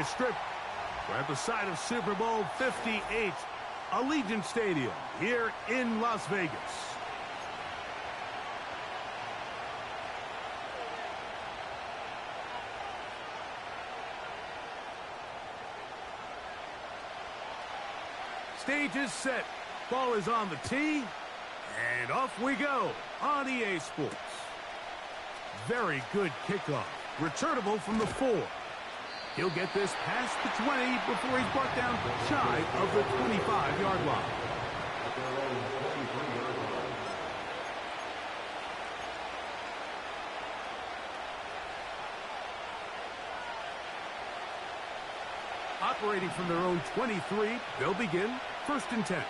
a strip. We're at the site of Super Bowl 58, Allegiant Stadium, here in Las Vegas. Stage is set. Ball is on the tee. And off we go on EA Sports. Very good kickoff. Returnable from the 4. He'll get this past the 20 before he's brought down shy of the 25-yard line. Operating from their own 23, they'll begin 1st and 10.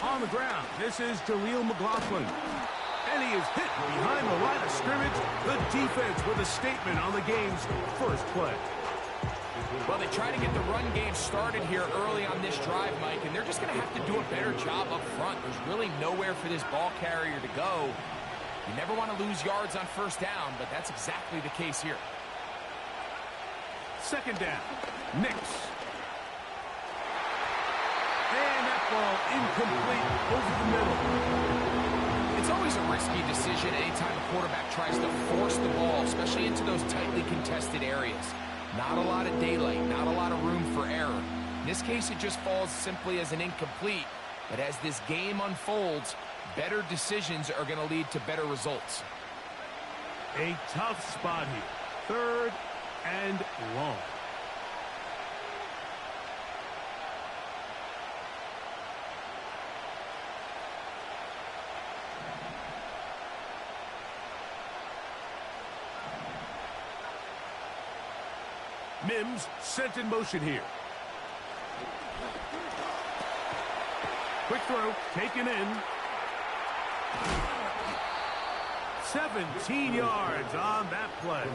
On the ground, this is Jaleel McLaughlin. And he is hit behind the line of scrimmage. The defense with a statement on the game's first play. Well, they try to get the run game started here early on this drive, Mike, and they're just going to have to do a better job up front. There's really nowhere for this ball carrier to go. You never want to lose yards on 1st down, but that's exactly the case here. 2nd down. Nix. And that ball incomplete over the middle. It's always a risky decision anytime a quarterback tries to force the ball, especially into those tightly contested areas. Not a lot of daylight, not a lot of room for error. In this case, it just falls simply as an incomplete. But as this game unfolds, better decisions are going to lead to better results. A tough spot here. 3rd and long. Mims sent in motion here. Quick throw, taken in. 17 yards on that play.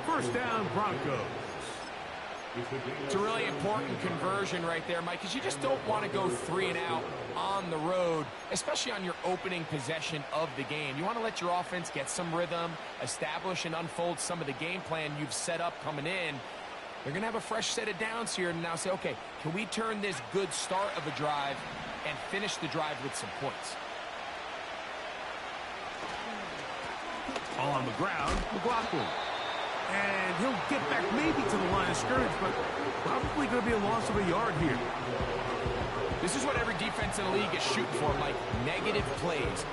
1st down, Broncos. It's a really important conversion right there, Mike, because you just don't want to go 3 and out on the road, especially on your opening possession of the game. You want to let your offense get some rhythm, establish and unfold some of the game plan you've set up coming in. They're going to have a fresh set of downs here and now say, okay, can we turn this good start of a drive and finish the drive with some points? All on the ground, McLaughlin. And he'll get back maybe to the line of scrimmage, but probably going to be a loss of a yard here. This is what every defense in the league is shooting for, Mike. Negative plays.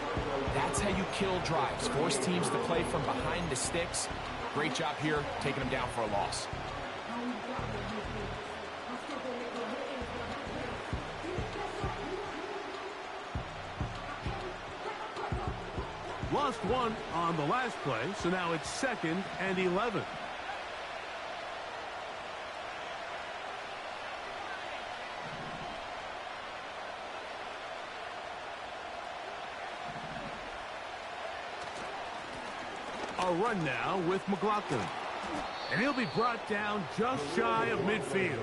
That's how you kill drives. Force teams to play from behind the sticks. Great job here, taking them down for a loss. Lost 1 on the last play, so now it's 2nd and 11. A run now with McLaughlin. And he'll be brought down just shy of midfield.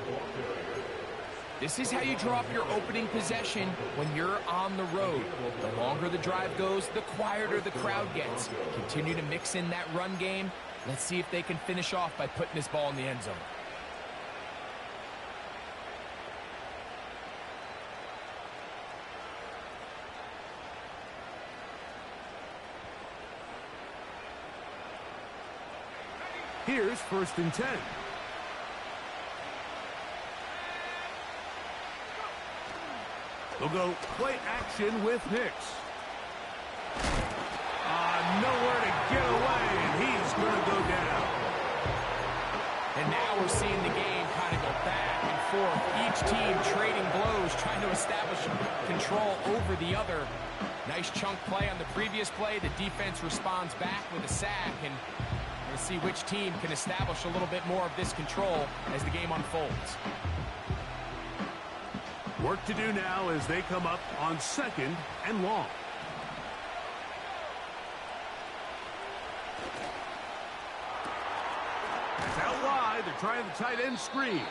This is how you draw up your opening possession when you're on the road. The longer the drive goes, the quieter the crowd gets. Continue to mix in that run game. Let's see if they can finish off by putting this ball in the end zone. Here's 1st and 10. They'll go play action with Nix. Nowhere to get away, and he's going to go down. And now we're seeing the game kind of go back and forth. Each team trading blows, trying to establish control over the other. Nice chunk play on the previous play. The defense responds back with a sack, and we'll see which team can establish a little bit more of this control as the game unfolds. Work to do now as they come up on 2nd and long. It's out wide. They're trying the tight end screen.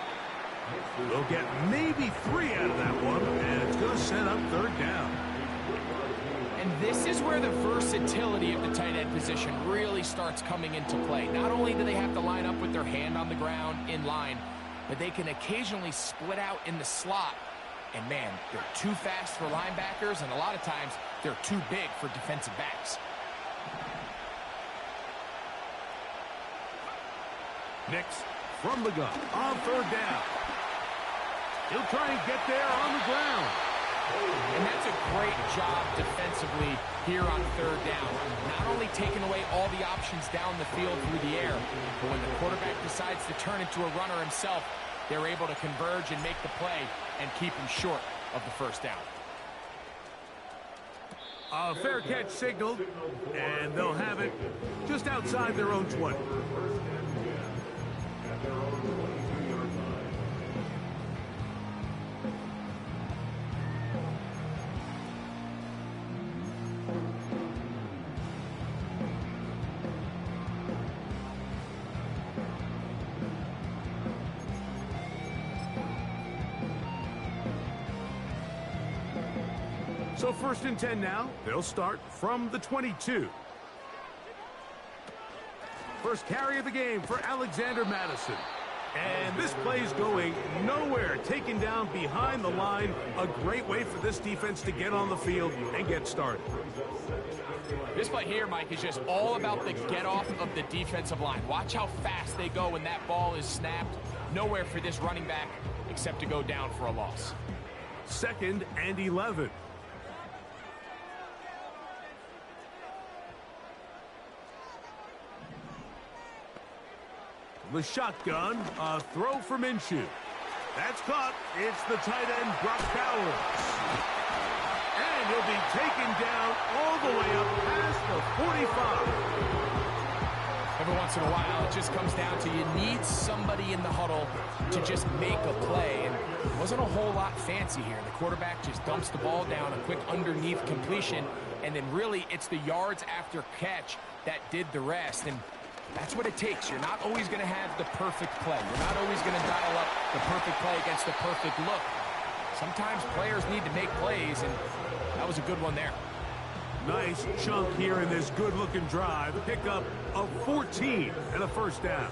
They'll get maybe 3 out of that one, and it's going to set up 3rd down. And this is where the versatility of the tight end position really starts coming into play. Not only do they have to line up with their hand on the ground in line, but they can occasionally split out in the slot. And man, they're too fast for linebackers, and a lot of times they're too big for defensive backs. Next, from the gun, on third down. He'll try and get there on the ground. And that's a great job defensively here on third down. Not only taking away all the options down the field through the air, but when the quarterback decides to turn into a runner himself, they're able to converge and make the play and keep him short of the first down. A fair catch signaled, and they'll have it just outside their own 20. So 1st and 10 now. They'll start from the 22. First carry of the game for Alexander Mattison. And this play's going nowhere. Taken down behind the line. A great way for this defense to get on the field and get started. This play here, Mike, is just all about the get-off of the defensive line. Watch how fast they go when that ball is snapped. Nowhere for this running back except to go down for a loss. 2nd and 11. The shotgun, a throw for Minshew. That's caught. It's the tight end, Brock Bowers. And he'll be taken down all the way up past the 45. Every once in a while, it just comes down to you need somebody in the huddle to just make a play. And it wasn't a whole lot fancy here. The quarterback just dumps the ball down, a quick underneath completion, and then really it's the yards after catch that did the rest. And that's what it takes. You're not always going to have the perfect play. You're not always going to dial up the perfect play against the perfect look. Sometimes players need to make plays, and that was a good one there. Nice chunk here in this good-looking drive. Pickup of 14 and a first down.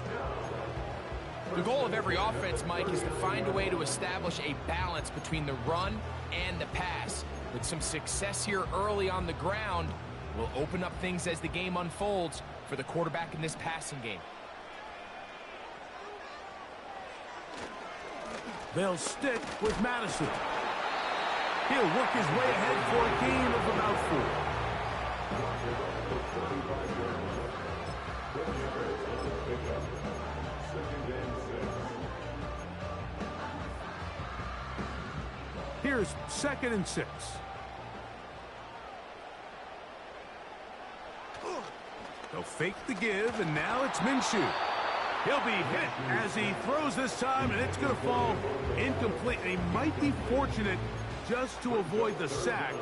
The goal of every offense, Mike, is to find a way to establish a balance between the run and the pass. With some success here early on the ground, will open up things as the game unfolds for the quarterback in this passing game. They'll stick with Mattison. He'll work his way ahead for a gain of about 4. Here's 2nd and 6. They'll fake the give, and now it's Minshew. He'll be hit as he throws this time, and it's going to fall incomplete. He might be fortunate just to avoid the sack,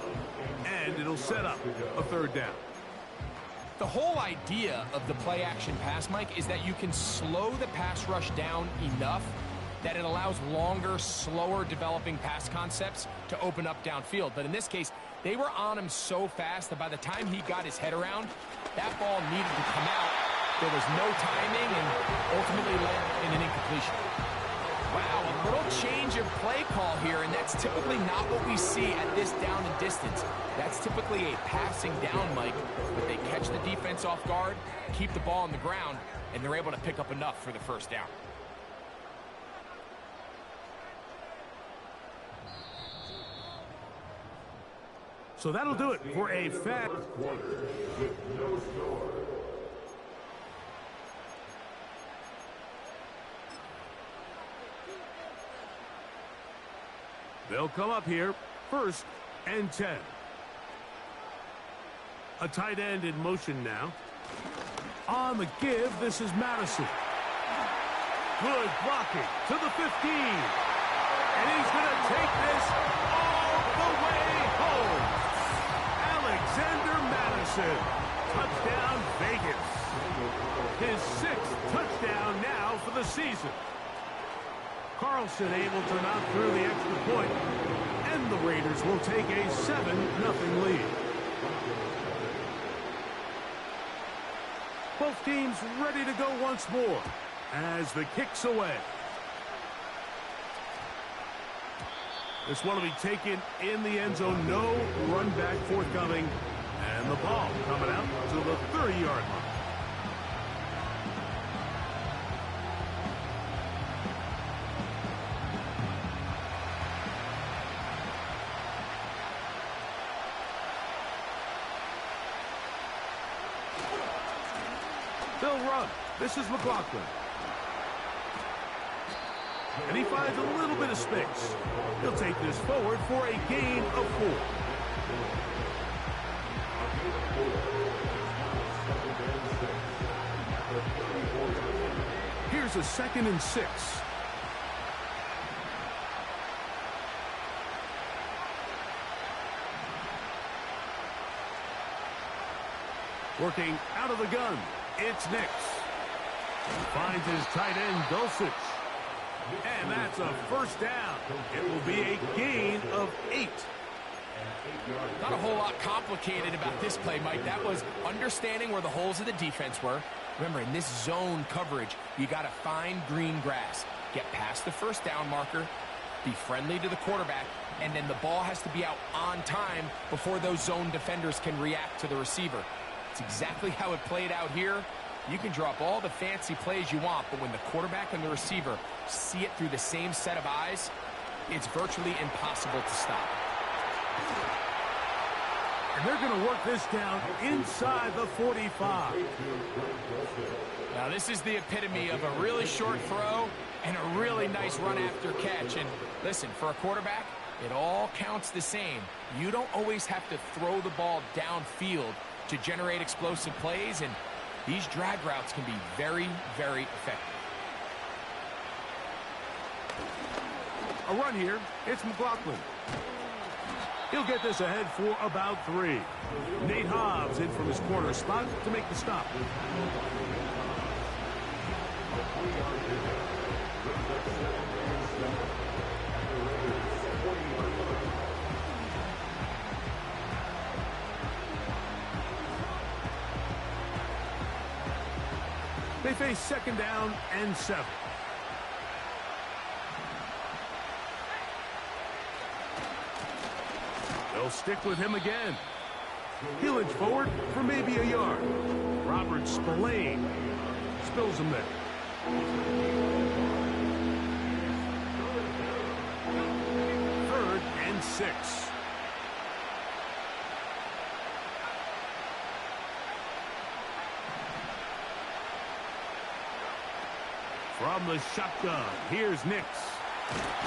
and it'll set up a 3rd down. The whole idea of the play-action pass, Mike, is that you can slow the pass rush down enough that it allows longer, slower developing pass concepts to open up downfield. But in this case, they were on him so fast that by the time he got his head around, that ball needed to come out. There was no timing and ultimately led in an incompletion. Wow, a little change of play call here, and that's typically not what we see at this down and distance. That's typically a passing down, Mike, but they catch the defense off guard, keep the ball on the ground, and they're able to pick up enough for the first down. So that'll do it for a fat quarter with no score. They'll come up here, 1st and 10. A tight end in motion now. On the give, this is Mattison. Good blocking to the 15. And he's going to take this all the way home. Alexander Mattison. Touchdown, Vegas. His 6th touchdown now for the season. Carlson able to knock through the extra point, and the Raiders will take a 7-0 lead. Both teams ready to go once more as the kick's away. This one will be taken in the end zone. No run back forthcoming. And the ball coming out to the 30-yard line. They'll run. This is McLaughlin. And he finds a little bit of space. He'll take this forward for a gain of 4. Here's a 2nd and 6. Working out of the gun. It's Nix. Finds his tight end, Dulcich. And that's a first down. It will be a gain of 8. Not a whole lot complicated about this play, Mike. That was understanding where the holes of the defense were. Remember, in this zone coverage, you got to find green grass. Get past the first down marker, be friendly to the quarterback, and then the ball has to be out on time before those zone defenders can react to the receiver. It's exactly how it played out here. You can drop all the fancy plays you want, but when the quarterback and the receiver see it through the same set of eyes, it's virtually impossible to stop. And they're going to work this down inside the 45. Now, this is the epitome of a really short throw and a really nice run after catch. And listen, for a quarterback, it all counts the same. You don't always have to throw the ball downfield to generate explosive plays, and these drag routes can be very, very effective. A run here. It's McLaughlin. He'll get this ahead for about 3. Nate Hobbs in from his corner spot to make the stop. They face 2nd down and 7. They'll stick with him again. He'll inch forward for maybe a yard. Robert Spillane spills him there. 3rd and 6. From the shotgun, here's Nix.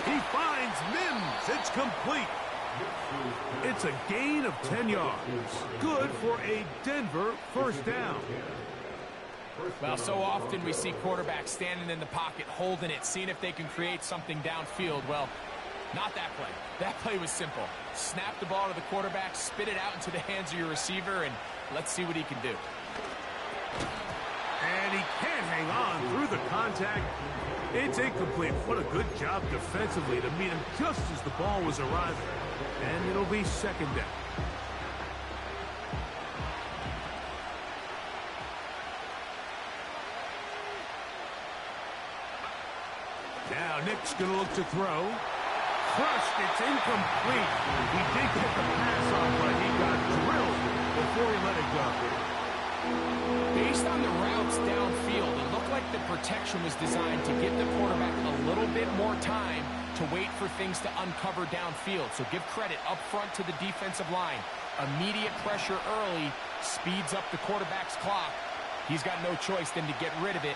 He finds Mims. It's complete. It's a gain of 10 yards. Good for a Denver first down. Well, so often we see quarterbacks standing in the pocket, holding it, seeing if they can create something downfield. Well, not that play. That play was simple. Snap the ball to the quarterback, spit it out into the hands of your receiver, and let's see what he can do. And he can't hang on through the contact. It's incomplete. What a good job defensively to meet him just as the ball was arriving. And it'll be 2nd down. Now Nick's going to look to throw. Crushed. It's incomplete. He did get the pass off, but he got drilled before he let it go. Based on the routes downfield, it looked like the protection was designed to give the quarterback a little bit more time to wait for things to uncover downfield. So give credit up front to the defensive line. Immediate pressure early speeds up the quarterback's clock. He's got no choice than to get rid of it,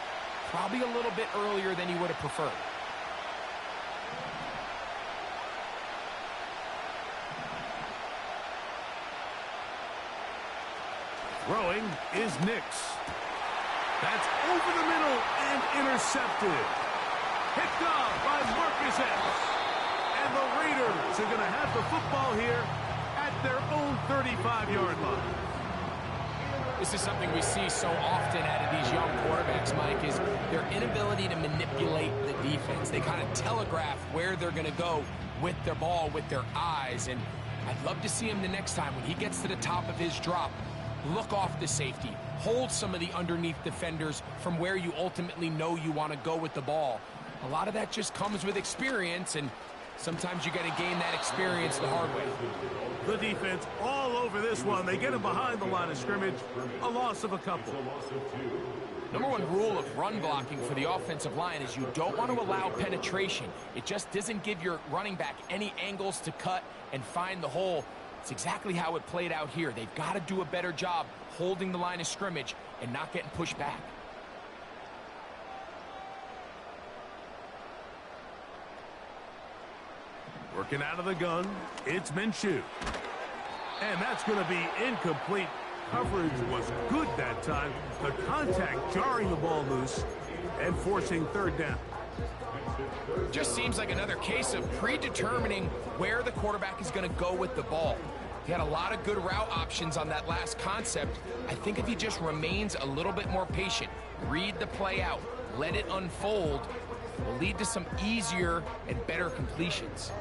probably a little bit earlier than he would have preferred. Throwing is Nix. That's over the middle and intercepted. Picked off by Marcus Epps. And the Raiders are going to have the football here at their own 35-yard line. This is something we see so often out of these young quarterbacks, Mike, is their inability to manipulate the defense. They kind of telegraph where they're going to go with their ball, with their eyes. And I'd love to see him the next time when he gets to the top of his drop. Look off the safety. Hold some of the underneath defenders from where you ultimately know you want to go with the ball. A lot of that just comes with experience, and sometimes you got to gain that experience the hard way. The defense all over this one. They get him behind the line of scrimmage. A loss of a couple. Number one rule of run blocking for the offensive line is you don't want to allow penetration. It just doesn't give your running back any angles to cut and find the hole. It's exactly how it played out here. They've got to do a better job holding the line of scrimmage and not getting pushed back. Working out of the gun, it's Minshew. And that's going to be incomplete. Coverage was good that time. The contact jarring the ball loose and forcing third down. Just seems like another case of predetermining where the quarterback is going to go with the ball. He had a lot of good route options on that last concept. I think if he just remains a little bit more patient, read the play out, let it unfold, it will lead to some easier and better completions.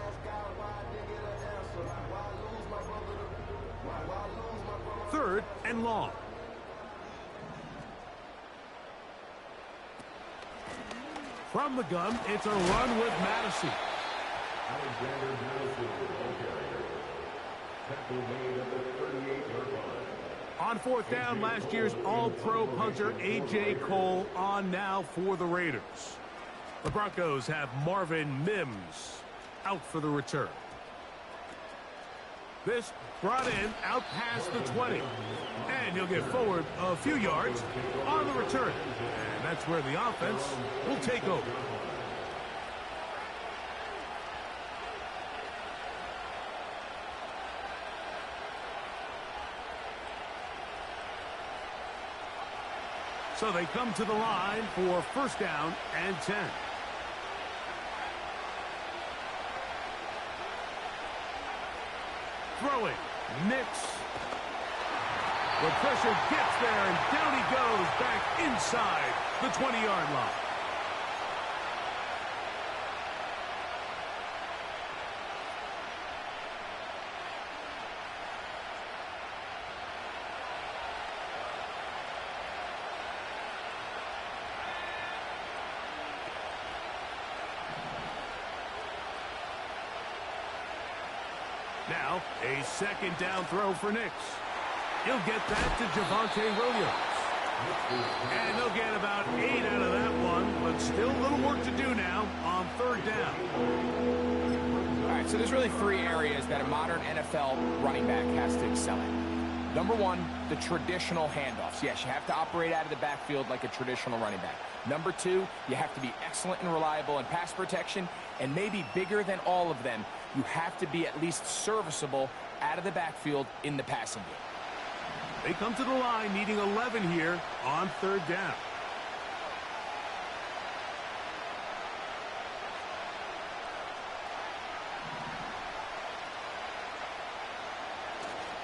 Third and long. From the gun, it's a run with Madison. On fourth down, last year's All-Pro punter A.J. Cole on now for the Raiders. The Broncos have Marvin Mims out for the return. This brought in out past the 20. And he'll get forward a few yards on the return. And that's where the offense will take over. So they come to the line for first down and 10. Throwing, Nix. The pressure gets there, and down he goes back inside the 20-yard line. Now, a second down throw for Nix. He'll get that to Javonte Williams. And they'll get about 8 out of that one, but still a little work to do now on third down. All right, so there's really 3 areas that a modern NFL running back has to excel in. Number one, the traditional handoffs. Yes, you have to operate out of the backfield like a traditional running back. Number 2, you have to be excellent and reliable in pass protection, and maybe bigger than all of them, you have to be at least serviceable out of the backfield in the passing game. They come to the line needing 11 here on third down.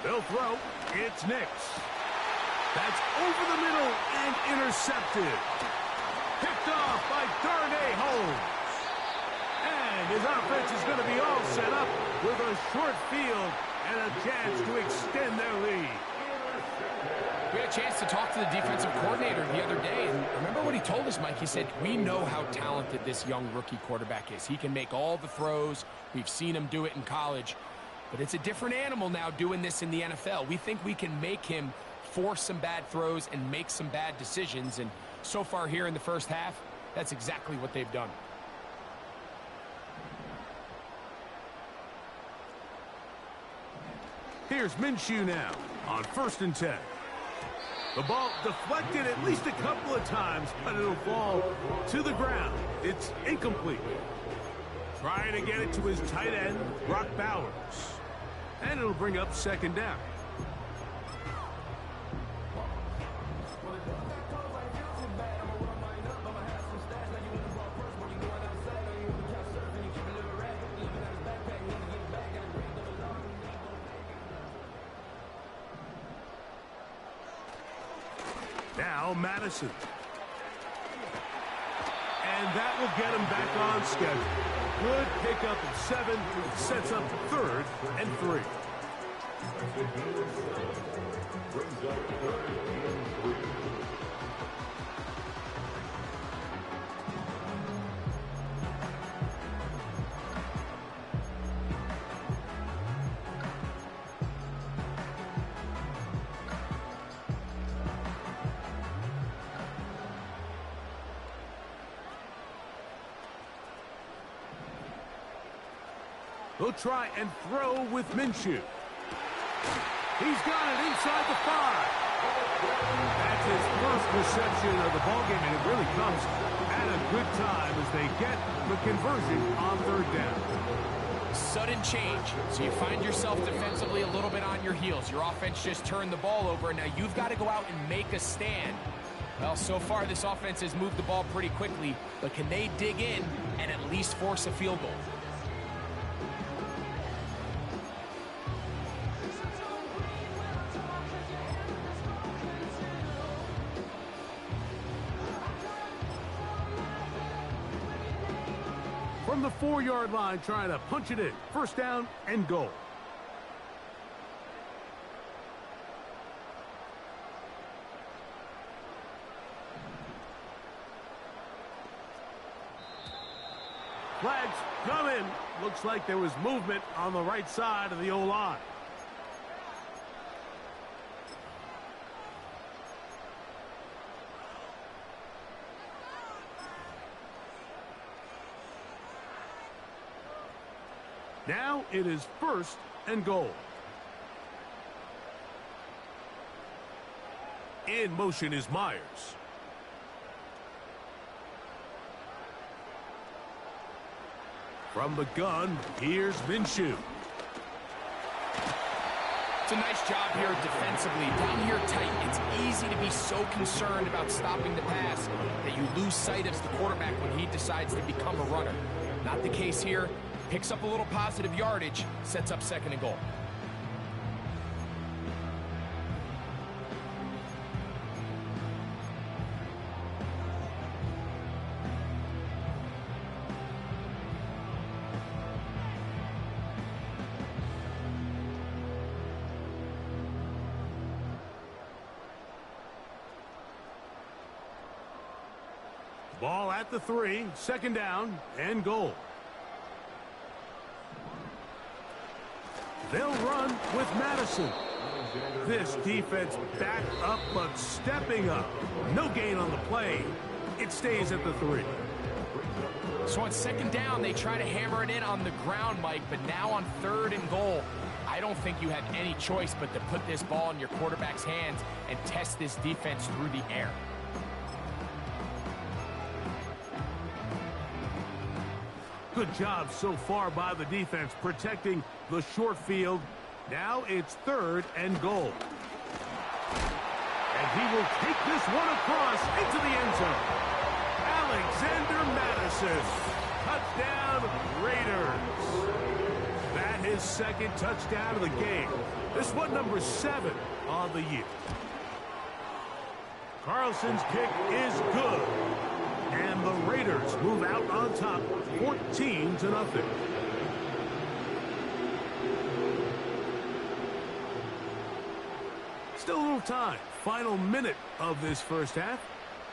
They'll throw. It's Nix. That's over the middle and intercepted. Picked off by Darnay Holmes. And his offense is going to be all set up with a short field and a chance to extend their lead. We had a chance to talk to the defensive coordinator the other day, and remember what he told us, Mike? He said, we know how talented this young rookie quarterback is. He can make all the throws. We've seen him do it in college. But it's a different animal now doing this in the NFL. We think we can make him force some bad throws and make some bad decisions. And so far here in the first half, that's exactly what they've done. Here's Minshew now on 1st and 10. The ball deflected at least a couple of times, but it'll fall to the ground. It's incomplete. Trying to get it to his tight end, Brock Bowers. And it'll bring up second down. Now Madison. And that will get him back on schedule. Good pickup of 7, sets up 3rd and 3. He'll try and throw with Minshew. He's got it inside the 5. That's his first reception of the ballgame, and it really comes at a good time as they get the conversion on 3rd down. Sudden change, so you find yourself defensively a little bit on your heels. Your offense just turned the ball over, and now you've got to go out and make a stand. Well, so far this offense has moved the ball pretty quickly, but can they dig in and at least force a field goal? From the 4-yard line, trying to punch it in. 1st down and goal. Flags coming. Looks like there was movement on the right side of the O-line. Now it is 1st and goal. In motion is Myers. From the gun, here's Minshew. It's a nice job here defensively. Down here tight, it's easy to be so concerned about stopping the pass that you lose sight of the quarterback when he decides to become a runner. Not the case here. Picks up a little positive yardage, sets up 2nd and goal. Ball at the 3, 2nd down and goal. They'll run with Madison. This defense back up but stepping up. No gain on the play. It stays at the 3. So on 2nd down, they try to hammer it in on the ground, Mike, but now on 3rd and goal, I don't think you have any choice but to put this ball in your quarterback's hands and test this defense through the air. Good job so far by the defense protecting the short field. Now it's 3rd and goal. And he will take this one across into the end zone. Alexander Madison. Touchdown, Raiders. That his 2nd touchdown of the game. This one number 7 on the year. Carlson's kick is good. And the Raiders move out on top 14-0. Still a little time. Final minute of this 1st half.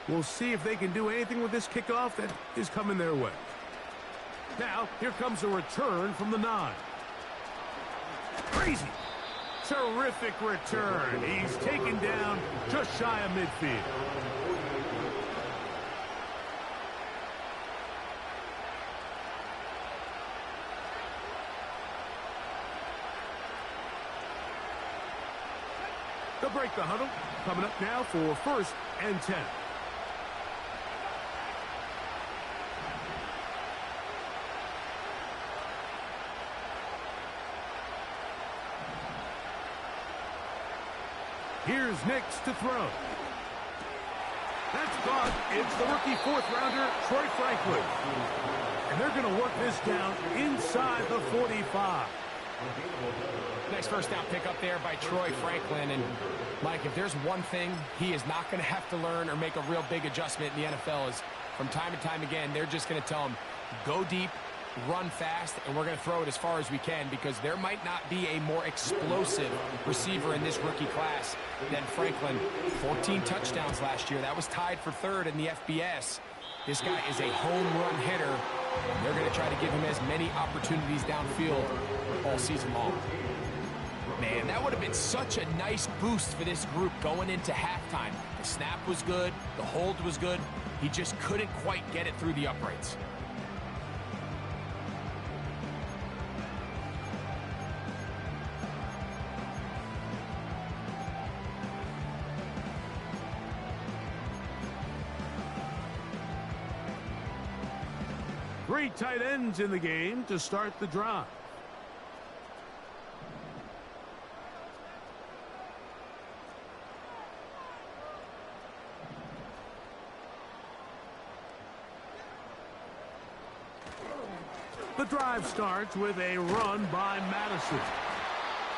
We'll see if they can do anything with this kickoff that is coming their way. Now, here comes a return from the 9. Crazy. Terrific return. He's taken down just shy of midfield. They'll break the huddle. Coming up now for 1st and 10. Here's Nix to throw. That's caught. It's the rookie 4th-rounder, Troy Franklin. And they're going to work this down inside the 45. Nice 1st down pick up there by Troy Franklin. And, Mike, if there's one thing he is not going to have to learn or make a real big adjustment in the NFL is from time to time again, they're just going to tell him, go deep, run fast, and we're going to throw it as far as we can because there might not be a more explosive receiver in this rookie class than Franklin. 14 touchdowns last year. That was tied for third in the FBS. This guy is a home run hitter. They're going to try to give him as many opportunities downfield all season long. Man, that would have been such a nice boost for this group going into halftime. The snap was good. The hold was good. He just couldn't quite get it through the uprights. Three tight ends in the game to start the drive. The drive starts with a run by Madison.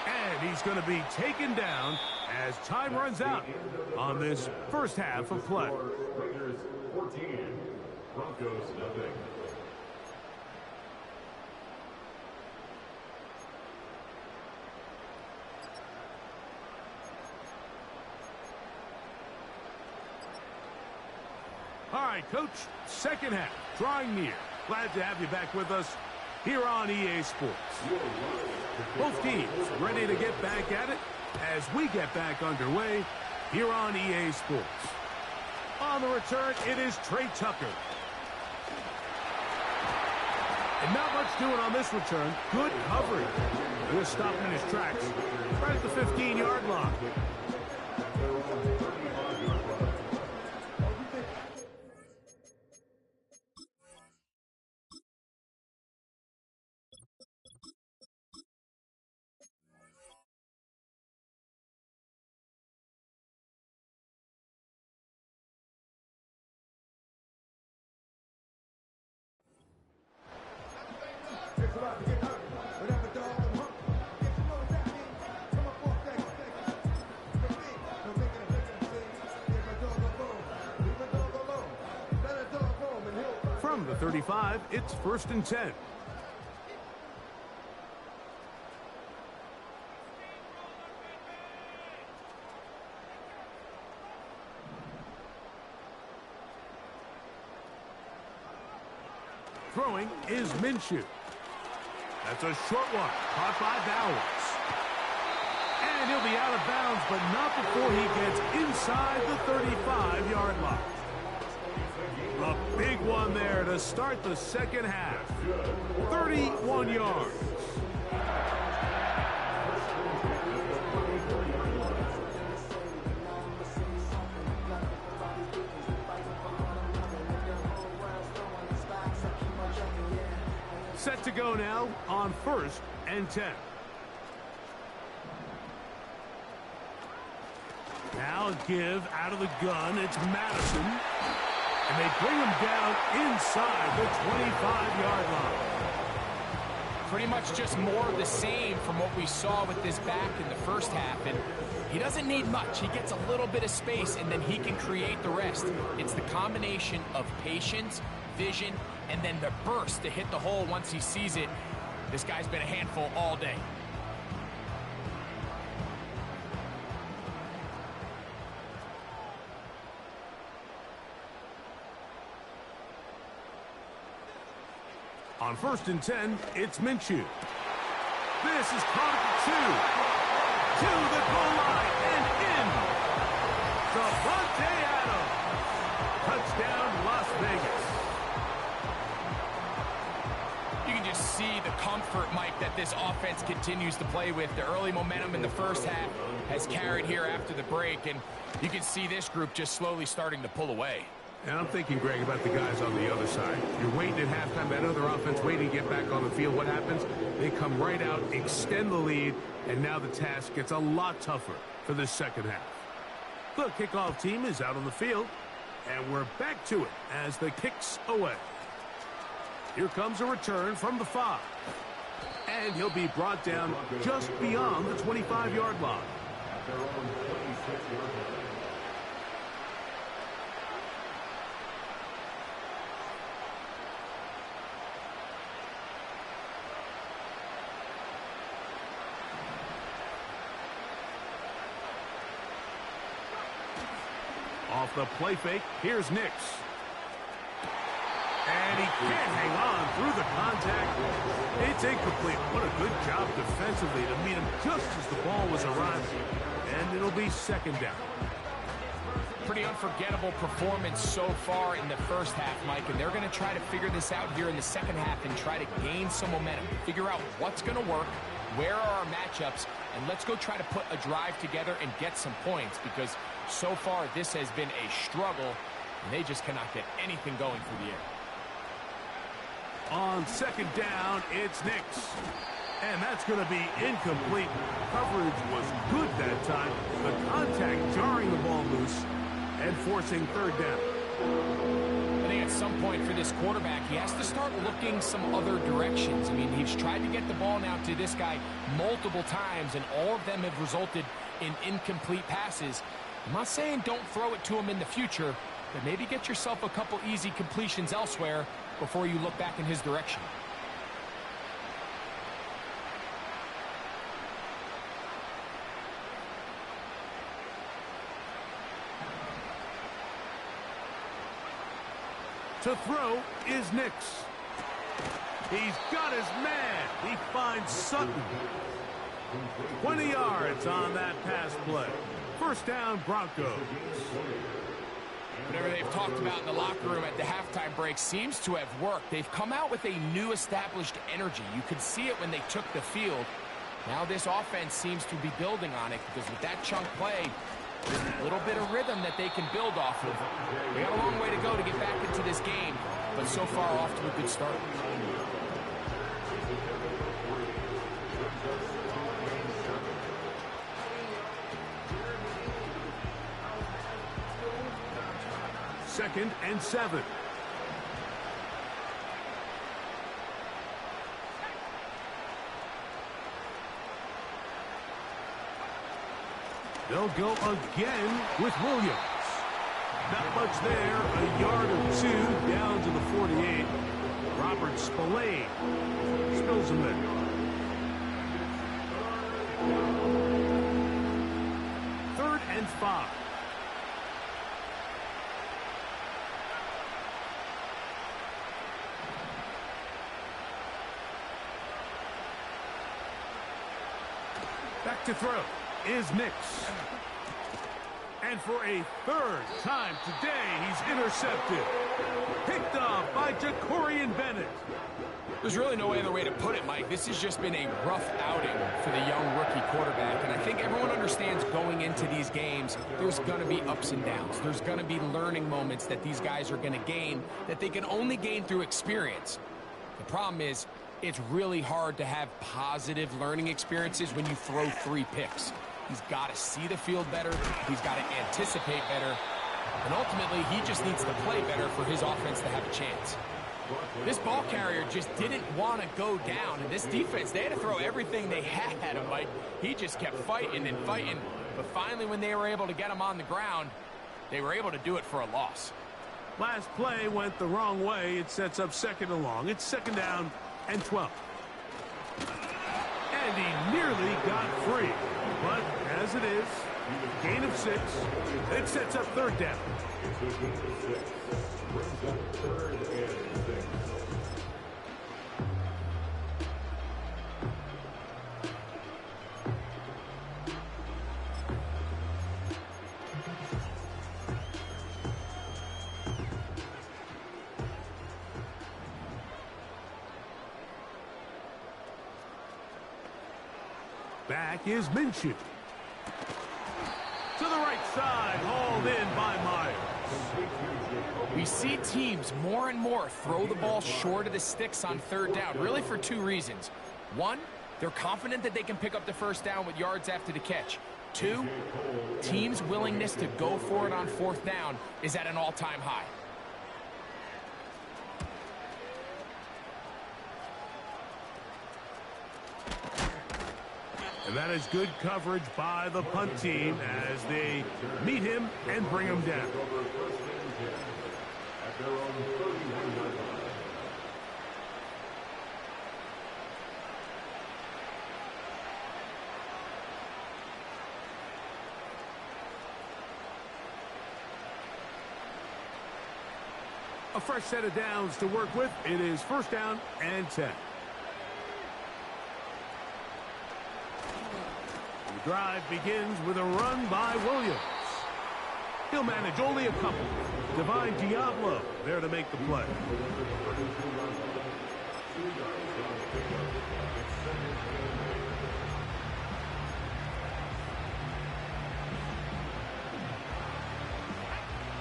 And he's going to be taken down as time runs out on this first half of play. Raiders 14, Broncos nothing. All right, Coach, second half, drawing near. Glad to have you back with us here on EA Sports. Both teams ready to get back at it as we get back underway here on EA Sports. On the return, it is Trey Tucker. And not much doing on this return. Good coverage. We'll stop him in his tracks right at the 15-yard line. From the 35, it's 1st and 10. Throwing is Minshew. That's a short one, caught by Bowers. And he'll be out of bounds, but not before he gets inside the 35-yard line. A big one there to start the second half. 31 yards. Set to go now on 1st and 10. Now give out of the gun. It's Madison. And they bring him down inside the 25-yard line. Pretty much just more of the same from what we saw with this back in the first half. And he doesn't need much. He gets a little bit of space, and then he can create the rest. It's the combination of patience, vision, and then the burst to hit the hole once he sees it. This guy's been a handful all day. On 1st and 10, it's Minshew. This is caught at the 2. To the goal line and in. Davante Adams. Touchdown, Las Vegas. You can just see the comfort, Mike, that this offense continues to play with. The early momentum in the first half has carried here after the break, and you can see this group just slowly starting to pull away. And I'm thinking, Greg, about the guys on the other side. You're waiting at halftime, that other offense waiting to get back on the field. What happens? They come right out, extend the lead, and now the task gets a lot tougher for this second half. The kickoff team is out on the field, and we're back to it as the kick's away. Here comes a return from the 5. And he'll be brought down just beyond the 25-yard line. Off the play fake, here's Nix. And he can't hang on through the contact. It's incomplete. What a good job defensively to meet him just as the ball was arriving. And it'll be second down. Pretty unforgettable performance so far in the first half, Mike, and they're going to try to figure this out here in the second half and try to gain some momentum, figure out what's going to work, where are our matchups, and let's go try to put a drive together and get some points, because so far this has been a struggle, and they just cannot get anything going through the air. On second down, it's Nix. And that's going to be incomplete. Coverage was good that time. The contact jarring the ball loose and forcing third down. I think at some point for this quarterback, he has to start looking some other directions. I mean, he's tried to get the ball now to this guy multiple times, and all of them have resulted in incomplete passes. I'm not saying don't throw it to him in the future, but maybe get yourself a couple easy completions elsewhere before you look back in his direction. To throw is Nix. He's got his man. He finds Sutton. 20 yards on that pass play. First down, Broncos. Whatever they've talked about in the locker room at the halftime break seems to have worked. They've come out with a new established energy. You could see it when they took the field. Now this offense seems to be building on it, because with that chunk play, there's a little bit of rhythm that they can build off of. We got a long way to go to get back into this game, but so far off to a good start. Second and 7. They'll go again with Williams. Not much there. A yard or two down to the 48. Robert Spillane spills him there. Third and 5. Back to throw is Nix. And for a third time today, he's intercepted. Picked off by Jacorian Bennett. There's really no other way to put it, Mike. This has just been a rough outing for the young rookie quarterback. And I think everyone understands going into these games, there's going to be ups and downs. There's going to be learning moments that these guys are going to gain that they can only gain through experience. The problem is, it's really hard to have positive learning experiences when you throw 3 picks. He's got to see the field better. He's got to anticipate better. And ultimately, he just needs to play better for his offense to have a chance. This ball carrier just didn't want to go down. And this defense, they had to throw everything they had at him, Mike. He just kept fighting and fighting. But finally, when they were able to get him on the ground, they were able to do it for a loss. Last play went the wrong way. It sets up second and long. It's second down and 12. And he nearly got free. But as it is, gain of 6. It sets up third down. Back is Minshew. To the right side, hauled in by Myers. We see teams more and more throw the ball short of the sticks on third down, really for 2 reasons. 1, they're confident that they can pick up the first down with yards after the catch. 2, teams' willingness to go for it on fourth down is at an all-time high. And that is good coverage by the punt team as they meet him and bring him down. A fresh set of downs to work with. It is first down and 10. The drive begins with a run by Williams. He'll manage only a couple. Divine Diablo there to make the play.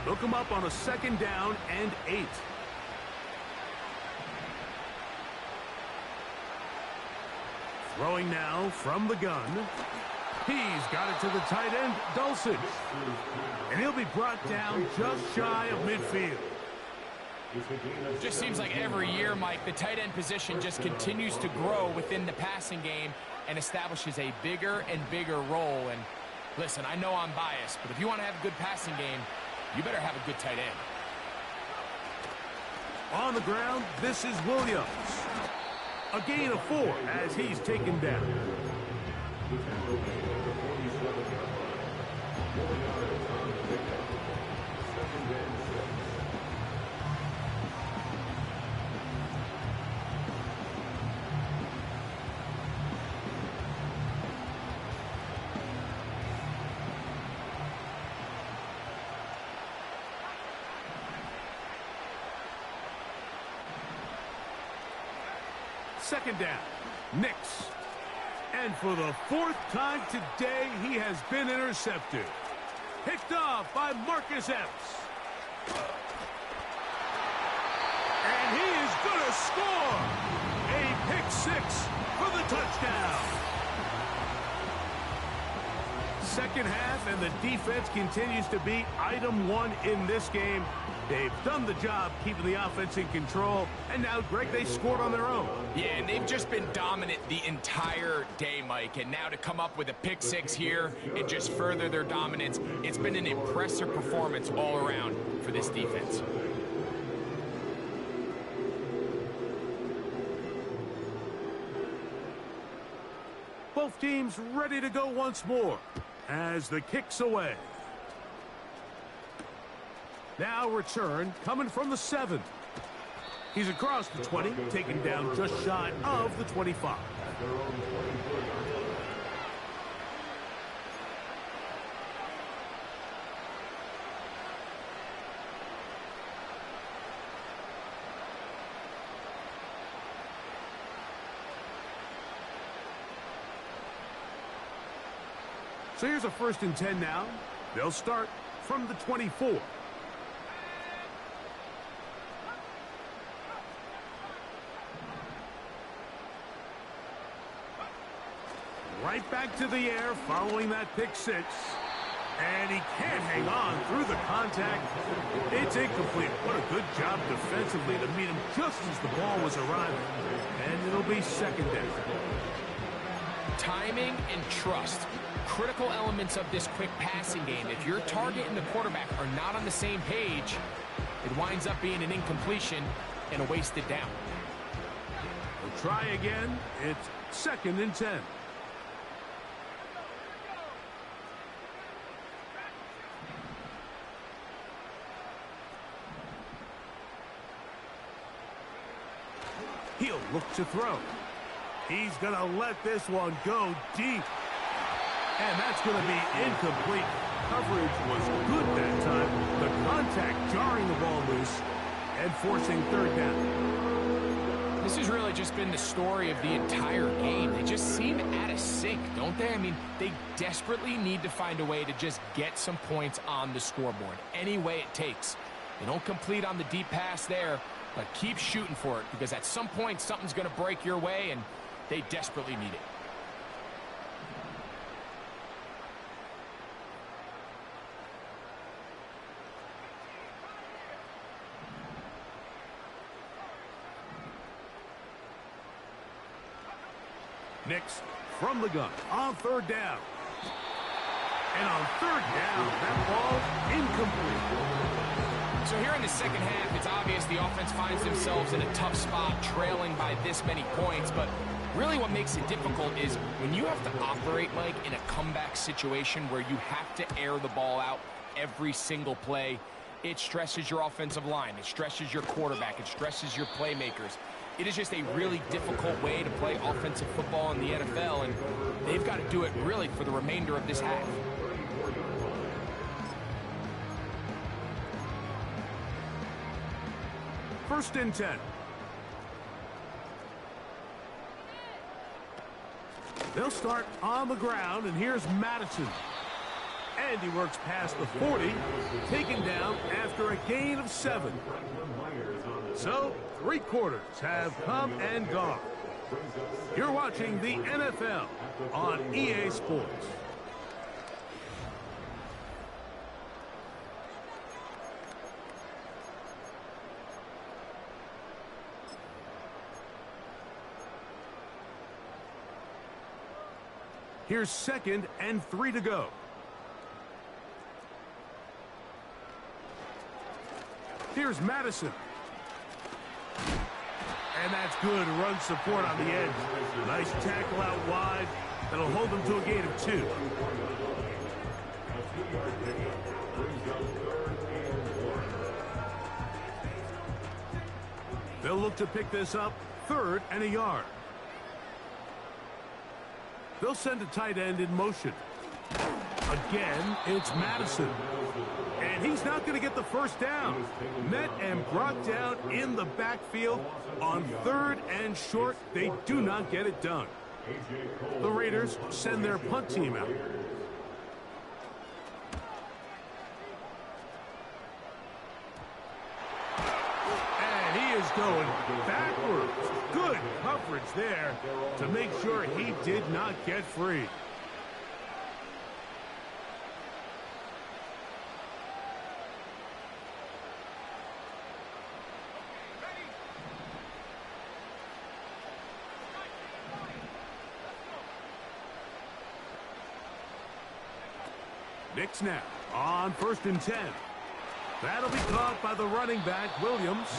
Look him up on a second down and 8. Throwing now from the gun. He's got it to the tight end, Dulcich. And he'll be brought down just shy of midfield. Just seems like every year, Mike, the tight end position just continues to grow within the passing game and establishes a bigger and bigger role. And listen, I know I'm biased, but if you want to have a good passing game, you better have a good tight end. On the ground, this is Williams. A gain of 4 as he's taken down. Second down, Nix. And for the 4th time today, he has been intercepted. Picked off by Marcus Epps. And he is going to score. A pick 6 for the touchdown. Second half, and the defense continues to be item 1 in this game. They've done the job keeping the offense in control, and now, Greg, they scored on their own. Yeah, and they've just been dominant the entire day, Mike. And now to come up with a pick 6 here and just further their dominance, it's been an impressive performance all around for this defense. Both teams ready to go once more as the kick's away. Now return coming from the 7. He's across the 20, taken down just shy of the 25. So here's a 1st and 10 now. They'll start from the 24. Right back to the air following that pick 6. And he can't hang on through the contact. It's incomplete. What a good job defensively to meet him just as the ball was arriving. And it'll be second down. Timing and trust. Critical elements of this quick passing game. If your target and the quarterback are not on the same page, it winds up being an incompletion and a wasted down. We'll try again. It's second and 10. He'll look to throw. He's going to let this one go deep. And that's going to be incomplete. Coverage was good that time. The contact jarring the ball loose and forcing third down. This has really just been the story of the entire game. They just seem out of sync, don't they? I mean, they desperately need to find a way to just get some points on the scoreboard, any way it takes. They don't complete on the deep pass there, but keep shooting for it, because at some point something's going to break your way, and they desperately need it. Nix from the gun on third down. And on third down, that ball incomplete. So here in the second half, it's obvious the offense finds themselves in a tough spot, trailing by this many points. But really what makes it difficult is when you have to operate, Mike, in a comeback situation where you have to air the ball out every single play, it stresses your offensive line, it stresses your quarterback, it stresses your playmakers. It is just a really difficult way to play offensive football in the NFL, and they've got to do it really for the remainder of this half. First and 10. They'll start on the ground, and here's Madison. And he works past the 40, taken down after a gain of 7. So, 3 quarters have come and gone. You're watching the NFL on EA Sports. Here's 2nd and 3 to go. Here's Madison. And that's good run support on the edge. Nice tackle out wide. That'll hold them to a gain of 2. They'll look to pick this up 3rd and a yard. They'll send a tight end in motion. Again, it's Madison. And he's not going to get the first down. Met and brought down in the backfield on 3rd and short. They do not get it done. The Raiders send their punt team out. And he is going backwards. Good coverage there to make sure he did not get free. Knicks now on 1st and 10. That'll be caught by the running back, Williams.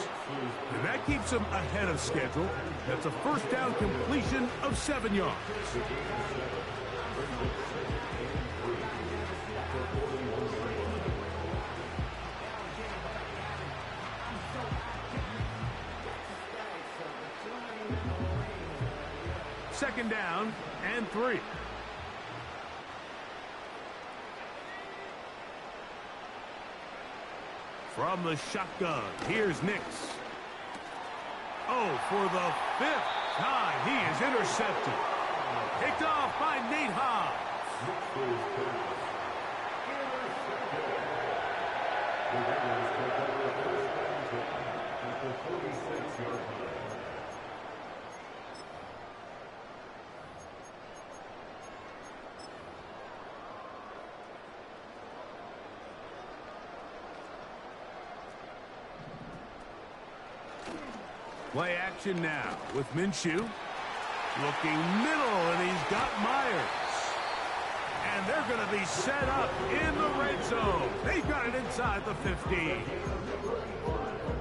And that keeps him ahead of schedule. That's a first down completion of 7 yards. Second down and 3. From the shotgun, here's Nix. Oh, for the 5th time, he is intercepted. Picked off by Nate Hobbs. Play action now with Minshew. Looking middle, and he's got Myers. And they're going to be set up in the red zone. They've got it inside the 15.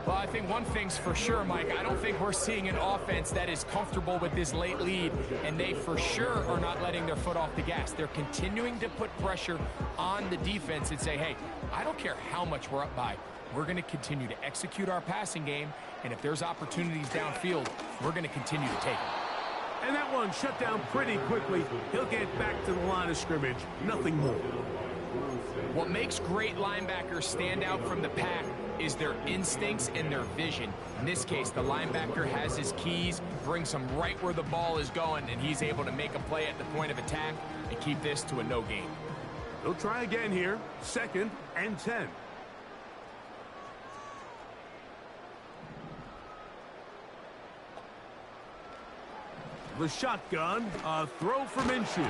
Well, I think one thing's for sure, Mike. I don't think we're seeing an offense that is comfortable with this late lead, and they for sure are not letting their foot off the gas. They're continuing to put pressure on the defense and say, hey, I don't care how much we're up by. We're going to continue to execute our passing game, and if there's opportunities downfield, we're going to continue to take them. And that one shut down pretty quickly. He'll get back to the line of scrimmage. Nothing more. What makes great linebackers stand out from the pack is their instincts and their vision. In this case, the linebacker has his keys, brings him right where the ball is going, and he's able to make a play at the point of attack and keep this to a no gain. They'll try again here. 2nd and 10. The shotgun, a throw for Minshew.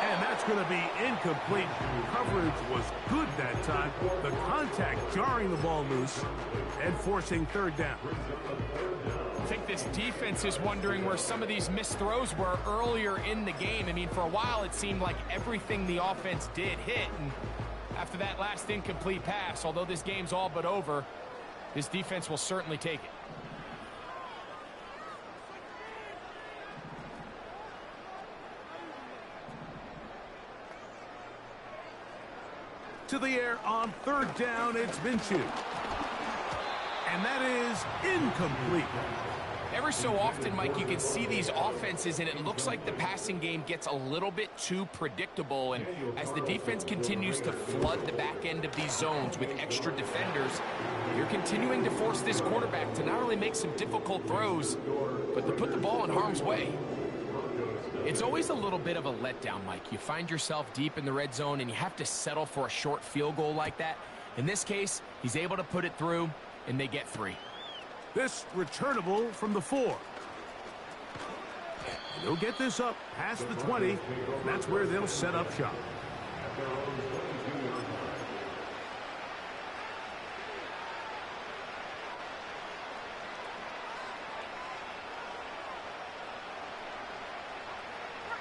And that's going to be incomplete. Coverage was good that time. The contact jarring the ball loose and forcing 3rd down. I think this defense is wondering where some of these missed throws were earlier in the game. I mean, for a while it seemed like everything the offense did hit. And after that last incomplete pass, although this game's all but over, this defense will certainly take it. to the air on third down. It's Minshew. And that is incomplete. Every so often, Mike, you can see these offenses, and it looks like the passing game gets a little bit too predictable. And as the defense continues to flood the back end of these zones with extra defenders, you're continuing to force this quarterback to not only make some difficult throws, but to put the ball in harm's way. It's always a little bit of a letdown, Mike. You find yourself deep in the red zone, and you have to settle for a short field goal like that. In this case, he's able to put it through, and they get 3. This returnable from the 4. They'll get this up past the 20, and that's where they'll set up shop.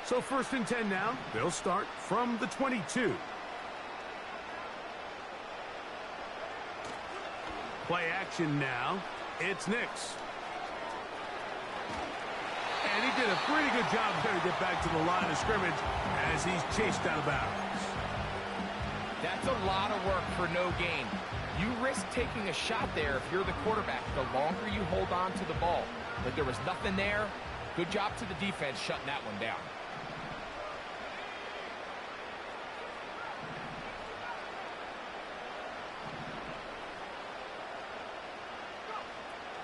So 1st and 10 now. They'll start from the 22. Play action now. It's Nix. And he did a pretty good job there to get back to the line of scrimmage as he's chased out of bounds. That's a lot of work for no gain. You risk taking a shot there if you're the quarterback the longer you hold on to the ball. But there was nothing there. Good job to the defense shutting that one down.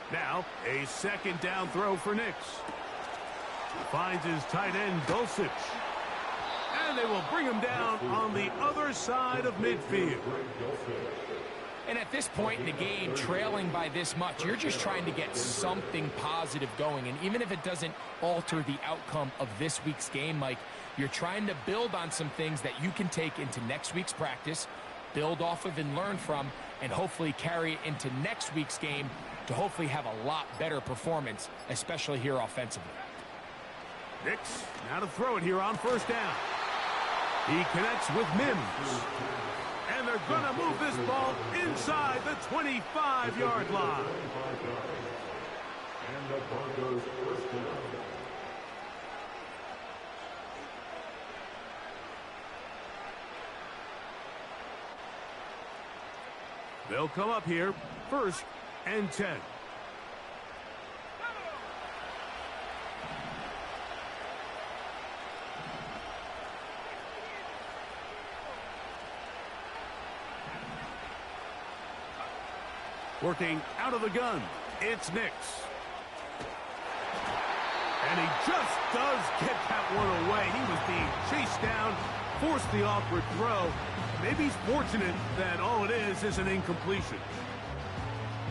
Now, a 2nd down throw for Nix. Finds his tight end, Dulcich. And they will bring him down on the other side of midfield. And at this point in the game, trailing by this much, you're just trying to get something positive going. And even if it doesn't alter the outcome of this week's game, Mike, you're trying to build on some things that you can take into next week's practice, build off of and learn from, and hopefully carry it into next week's game to hopefully have a lot better performance, especially here offensively. Nix, now to throw it here on 1st down. He connects with Mims. And they're going to move this ball inside the 25-yard line. And the Broncos 1st down. They'll come up here 1st and 10. Working out of the gun, it's Nix. And he just does get that one away. He was being chased down, forced the awkward throw. Maybe he's fortunate that all it is an incompletion.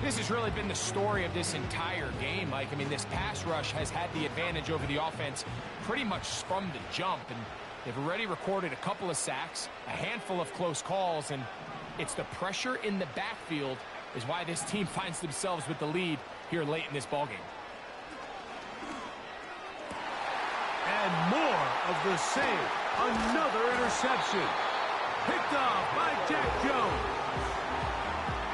This has really been the story of this entire game, Mike. I mean, this pass rush has had the advantage over the offense pretty much from the jump. And they've already recorded a couple of sacks, a handful of close calls, and it's the pressure in the backfield is why this team finds themselves with the lead here late in this ballgame. And more of the same. Another interception. Picked off by Jack Jones.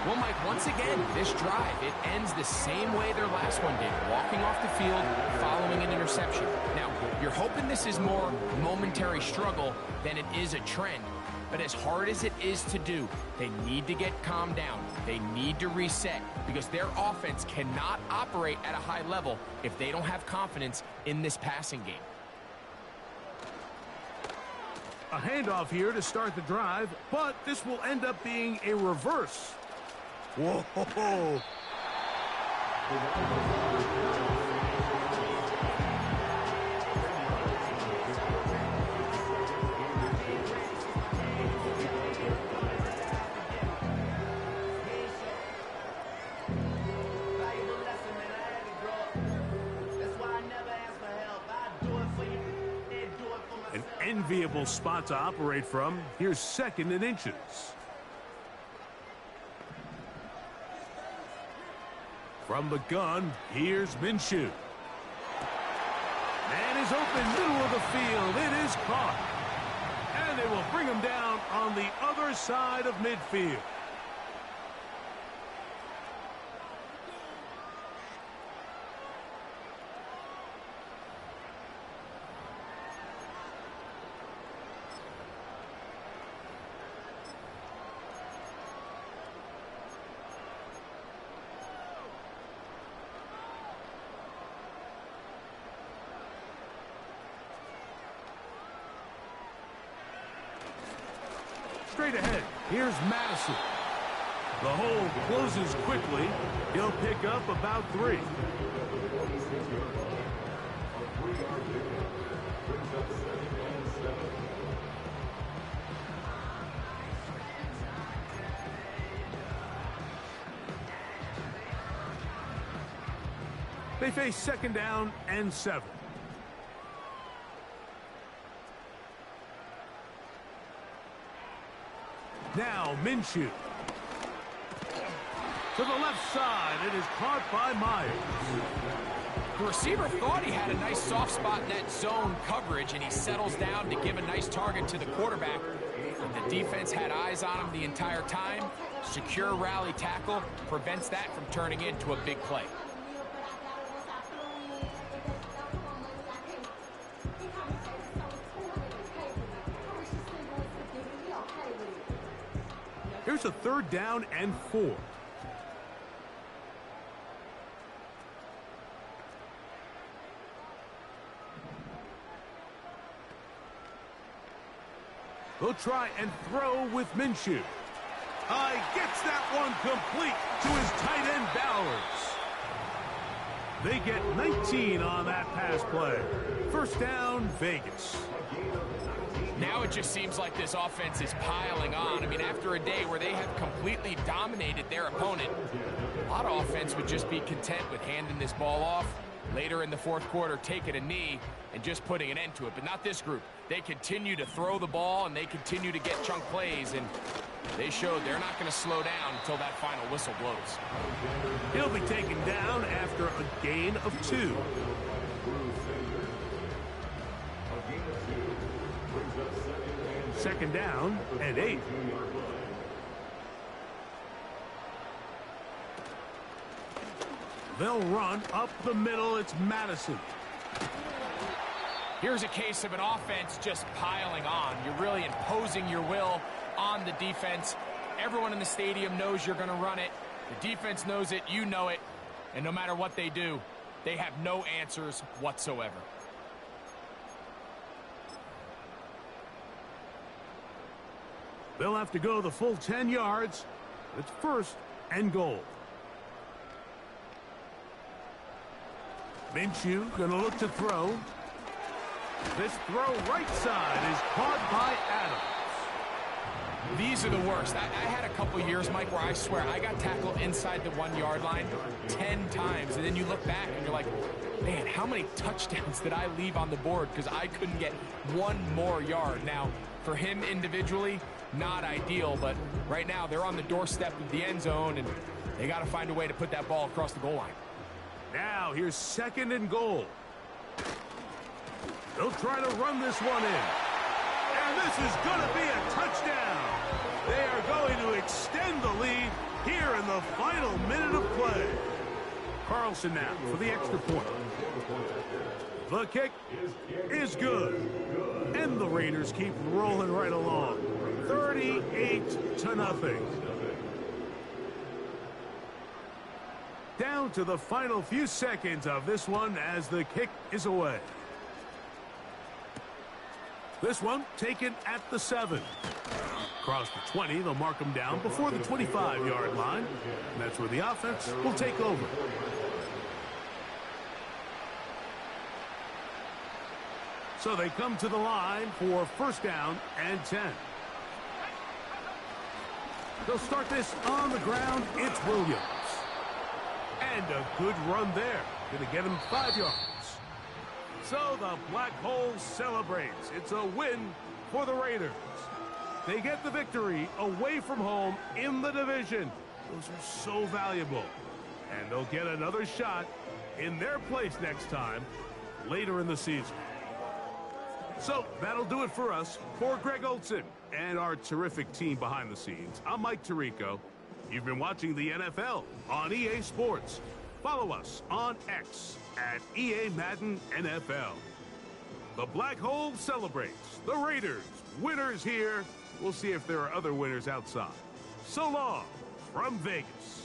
Well, Mike, once again, this drive, it ends the same way their last one did, walking off the field following an interception. Now, you're hoping this is more momentary struggle than it is a trend. But as hard as it is to do, they need to get calmed down. They need to reset because their offense cannot operate at a high level if they don't have confidence in this passing game. A handoff here to start the drive, but this will end up being a reverse. Whoa. An enviable spot to operate from. Here's 2nd and inches. From the gun, here's Minshew. Man is open, middle of the field. It is caught. And they will bring him down on the other side of midfield. straight ahead. Here's Madison. The hole closes quickly. He'll pick up about 3. They face 2nd down and 7. Now Minshew. To the left side, it is caught by Myers. The receiver thought he had a nice soft spot in that zone coverage, and he settles down to give a nice target to the quarterback. And the defense had eyes on him the entire time. Secure rally tackle prevents that from turning into a big play. Here's a 3rd down and 4. They'll try and throw with Minshew. Gets that one complete to his tight end Bowers. They get 19 on that pass play. 1st down, Vegas. Now it just seems like this offense is piling on. I mean, after a day where they have completely dominated their opponent, a lot of offense would just be content with handing this ball off. Later in the 4th quarter, taking a knee and just putting an end to it. But not this group. They continue to throw the ball, and they continue to get chunk plays, and they showed they're not going to slow down until that final whistle blows. He'll be taken down after a gain of 2. Second down and 8. They'll run up the middle. It's Madison. Here's a case of an offense just piling on. You're really imposing your will on the defense. Everyone in the stadium knows you're going to run it. The defense knows it. You know it. And no matter what they do, they have no answers whatsoever. They'll have to go the full 10 yards. It's 1st and goal. Minshew gonna look to throw. This throw right side is caught by Adams. These are the worst. I had a couple years, Mike, where I swear I got tackled inside the 1-yard line 10 times. And then you look back and you're like, man, how many touchdowns did I leave on the board because I couldn't get 1 more yard? Now, for him individually, not ideal, but right now they're on the doorstep of the end zone, and they got to find a way to put that ball across the goal line. Now here's 2nd and goal. They'll try to run this one in. And this is going to be a touchdown. They are going to extend the lead here in the final minute of play. Carlson now for the extra point. The kick is good. And the Raiders keep rolling right along. 38-0. Down to the final few seconds of this one as the kick is away. This one taken at the 7. Across the 20, they'll mark them down before the 25-yard line. And that's where the offense will take over. So they come to the line for 1st down and 10. They'll start this on the ground. It's Williams. And a good run there. Going to get him 5 yards. So the Black Hole celebrates. It's a win for the Raiders. They get the victory away from home in the division. Those are so valuable. And they'll get another shot in their place next time later in the season. So that'll do it for us. For Greg Olsen and our terrific team behind the scenes, I'm Mike Tirico. You've been watching the NFL on EA Sports. Follow us on X at EA Madden NFL. The Black Hole celebrates. The Raiders, winners here. We'll see if there are other winners outside. So long from Vegas.